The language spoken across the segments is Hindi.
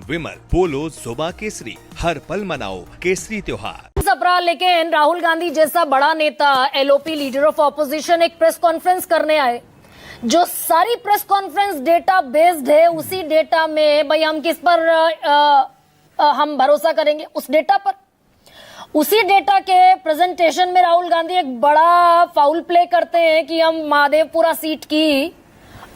विमल बोलो सुबह केसरी, हर पल मनाओ केसरी त्योहार। लेकिन राहुल गांधी जैसा बड़ा नेता, एलओपी लीडर ऑफ ऑपोजिशन, एक प्रेस कॉन्फ्रेंस करने आए। जो सारी प्रेस कॉन्फ्रेंस डेटा बेस्ड है, उसी डेटा में भाई हम किस पर हम भरोसा करेंगे? उस डेटा पर। उसी डेटा के प्रेजेंटेशन में राहुल गांधी एक बड़ा फाउल प्ले करते हैं कि हम महादेवपुरा सीट की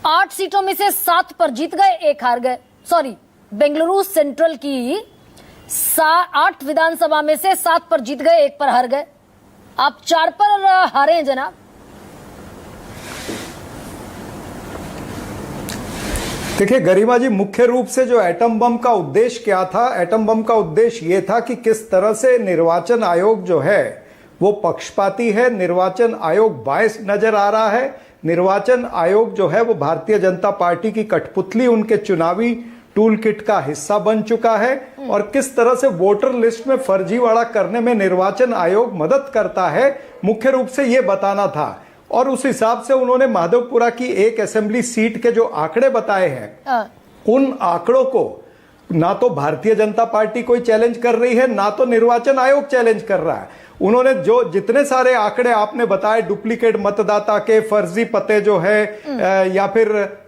8 सीटों में से 7 पर जीत गए, 1 हार गए। सॉरी, बेंगलुरु सेंट्रल की 8 विधानसभा में से 7 पर जीत गए, 1 पर हार गए। आप 4 पर हारे हैं जनाब। देखिए गरिमा जी, मुख्य रूप से जो एटम बम का उद्देश्य क्या था? एटम बम का उद्देश्य ये था कि किस तरह से निर्वाचन आयोग जो है वो पक्षपाती है, निर्वाचन आयोग बायस नजर आ रहा है, निर्वाचन आयोग जो है वो भारतीय जनता पार्टी की कठपुतली, उनके चुनावी टूल किट का हिस्सा बन चुका है, और किस तरह से वोटर लिस्ट में फर्जीवाड़ा करने में निर्वाचन आयोग मदद करता है, मुख्य रूप से ये बताना था। और उस हिसाब से उन्होंने माधवपुरा की एक असेंबली सीट के जो आंकड़े बताए हैं, उन आंकड़ों को ना तो भारतीय जनता पार्टी कोई चैलेंज कर रही है, ना तो निर्वाचन आयोग चैलेंज कर रहा है। उन्होंने जो जितने सारे आंकड़े आपने बताए, डुप्लीकेट मतदाता के, फर्जी पते जो है, या फिर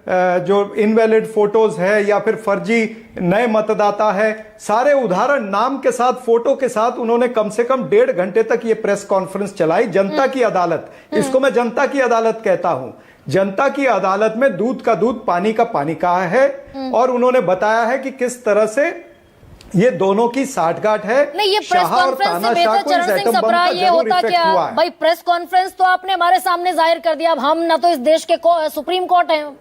जो इनवैलिड फोटोज है, या फिर फर्जी नए मतदाता है, सारे उदाहरण नाम के साथ, फोटो के साथ उन्होंने कम से कम 1.5 घंटे तक ये प्रेस कॉन्फ्रेंस चलाई। जनता की अदालत, इसको मैं जनता की अदालत कहता हूं। जनता की अदालत में दूध का दूध, पानी का पानी कहा है, और उन्होंने बताया है कि किस तरह से ये दोनों की साठगांठ है। नहीं, ये प्रेस कॉन्फ्रेंस से बेहतर चरण सिंह सप्रा ये होता क्या भाई? प्रेस कॉन्फ्रेंस तो आपने हमारे सामने जाहिर कर दिया। अब हम ना तो इस देश के सुप्रीम कोर्ट हैं,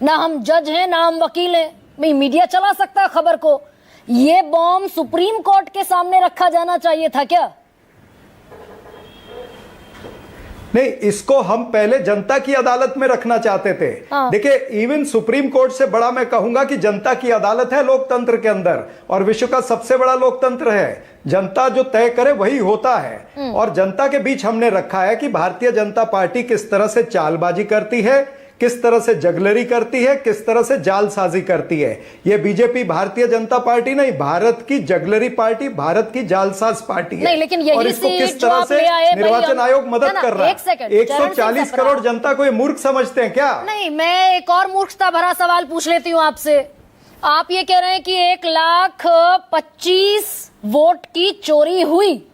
ना हम जज हैं, ना हम वकील हैं। भाई मीडिया चला सकता है खबर को। ये बॉम्ब सुप्रीम कोर्ट के सामने रखा जाना चाहिए था क्या? नहीं, इसको हम पहले जनता की अदालत में रखना चाहते थे। देखिए, इवन सुप्रीम कोर्ट से बड़ा मैं कहूंगा कि जनता की अदालत है लोकतंत्र के अंदर, और विश्व का सबसे बड़ा लोकतंत्र है। जनता जो तय करे वही होता है, और जनता के बीच हमने रखा है कि भारतीय जनता पार्टी किस तरह से चालबाजी करती है, किस तरह से जगलरी करती है, किस तरह से जालसाजी करती है। ये बीजेपी भारतीय जनता पार्टी नहीं, भारत की जगलरी पार्टी, भारत की जालसाज पार्टी है। नहीं, लेकिन यही और इसको किस तरह से निर्वाचन आयोग मदद कर रहा है? 140 करोड़ जनता को ये मूर्ख समझते हैं क्या? नहीं, मैं एक और मूर्खता भरा सवाल पूछ लेती हूँ आपसे। आप ये कह रहे हैं कि 1,25,000 वोट की चोरी हुई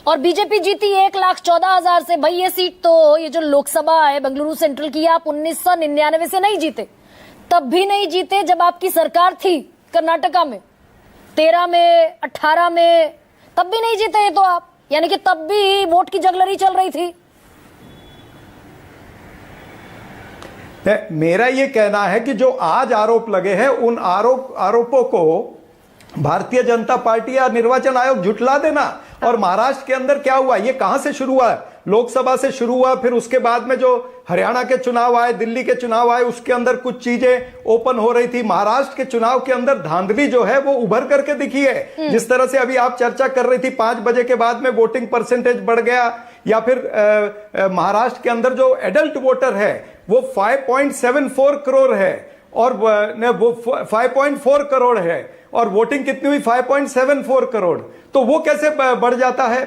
और बीजेपी जीती 1,14,000 से। भाई ये सीट तो, ये जो लोकसभा है बेंगलुरु सेंट्रल की, आप 1999 से नहीं जीते। तब भी नहीं जीते जब आपकी सरकार थी कर्नाटका में, 13 में, 18 में, तब भी नहीं जीते ये तो आप। यानी कि तब भी वोट की जगलरी चल रही थी। मेरा ये कहना है कि जो आज आरोप लगे हैं, उन आरोपों को भारतीय जनता पार्टी या निर्वाचन आयोग झुटला देना। और महाराष्ट्र के अंदर क्या हुआ, ये कहां से शुरू हुआ? लोकसभा से शुरू हुआ, फिर उसके बाद में जो हरियाणा के चुनाव आए, दिल्ली के चुनाव आए, उसके अंदर कुछ चीजें ओपन हो रही थी। महाराष्ट्र के चुनाव के अंदर धांधली जो है वो उभर करके दिखी है। जिस तरह से अभी आप चर्चा कर रही थी, 5 बजे के बाद में वोटिंग परसेंटेज बढ़ गया, या फिर महाराष्ट्र के अंदर जो एडल्ट वोटर है वो 5.74 करोड़ है, और वो 5.4 करोड़ है, और वोटिंग कितनी हुई? 5.74 करोड़। तो वो कैसे बढ़ जाता है?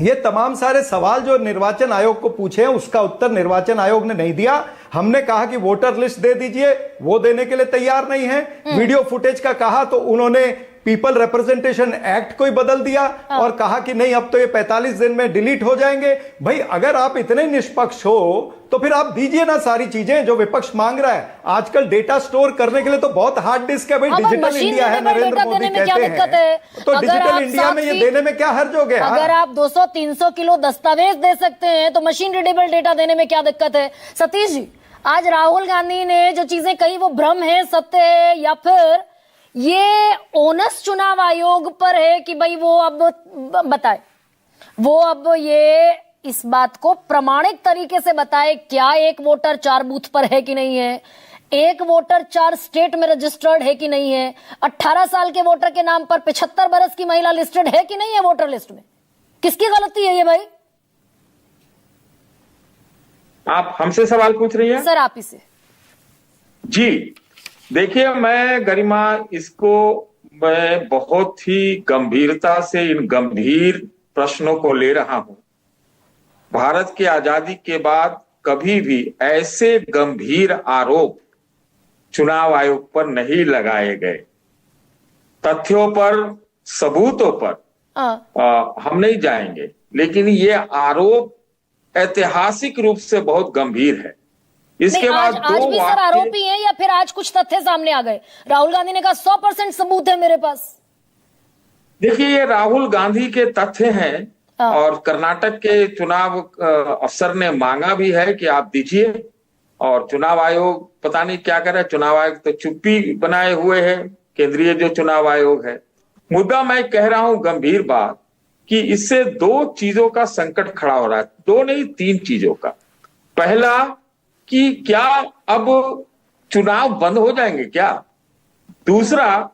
ये तमाम सारे सवाल जो निर्वाचन आयोग को पूछे हैं, उसका उत्तर निर्वाचन आयोग ने नहीं दिया। हमने कहा कि वोटर लिस्ट दे दीजिए, वो देने के लिए तैयार नहीं है। वीडियो फुटेज का कहा तो उन्होंने पीपल रिप्रेजेंटेशन एक्ट को ही बदल दिया, और कहा कि नहीं, अब तो ये 45 दिन में डिलीट हो जाएंगे। भाई अगर आप इतने निष्पक्ष हो तो फिर आप दीजिए ना सारी चीजें जो विपक्ष मांग रहा है। आजकल डेटा स्टोर करने के लिए तो बहुत हार्ड डिस्क है भाई, डिजिटल इंडिया है, नरेंद्र मोदी कहते हैं। तो डिजिटल इंडिया में ये देने में क्या हर्ज हो गया? अगर आप 200-300 किलो दस्तावेज दे सकते हैं तो मशीन रीडेबल डेटा देने में क्या दिक्कत है? सतीश जी, आज राहुल गांधी ने जो चीजें कही वो भ्रम है, सत्य है, या फिर ये ओनस चुनाव आयोग पर है कि भाई वो अब बताए, वो अब ये इस बात को प्रमाणिक तरीके से बताए क्या एक वोटर 4 बूथ पर है कि नहीं है, एक वोटर 4 स्टेट में रजिस्टर्ड है कि नहीं है, 18 साल के वोटर के नाम पर 75 बरस की महिला लिस्टेड है कि नहीं है वोटर लिस्ट में। किसकी गलती है ये भाई? आप हमसे सवाल पूछ रही हैं? सर आप ही से। जी देखिए, मैं गरिमा इसको मैं बहुत ही गंभीरता से इन गंभीर प्रश्नों को ले रहा हूं। भारत की आजादी के बाद कभी भी ऐसे गंभीर आरोप चुनाव आयोग पर नहीं लगाए गए। तथ्यों पर, सबूतों पर हम नहीं जाएंगे, लेकिन ये आरोप ऐतिहासिक रूप से बहुत गंभीर है। इसके बाद आज भी सर आरोप ही है या फिर आज कुछ तथ्य सामने आ गए? राहुल गांधी ने कहा 100% सबूत है मेरे पास। देखिए, ये राहुल गांधी के तथ्य हैं और कर्नाटक के चुनाव अफसर ने मांगा भी है कि आप दीजिए, और चुनाव आयोग पता नहीं क्या कर रहा है। चुनाव आयोग तो चुप्पी बनाए हुए है, केंद्रीय जो चुनाव आयोग है। मुद्दा मैं कह रहा हूं गंभीर बात कि इससे दो चीजों का संकट खड़ा हो रहा है, दो नहीं 3 चीजों का। पहला कि क्या अब चुनाव बंद हो जाएंगे क्या? दूसरा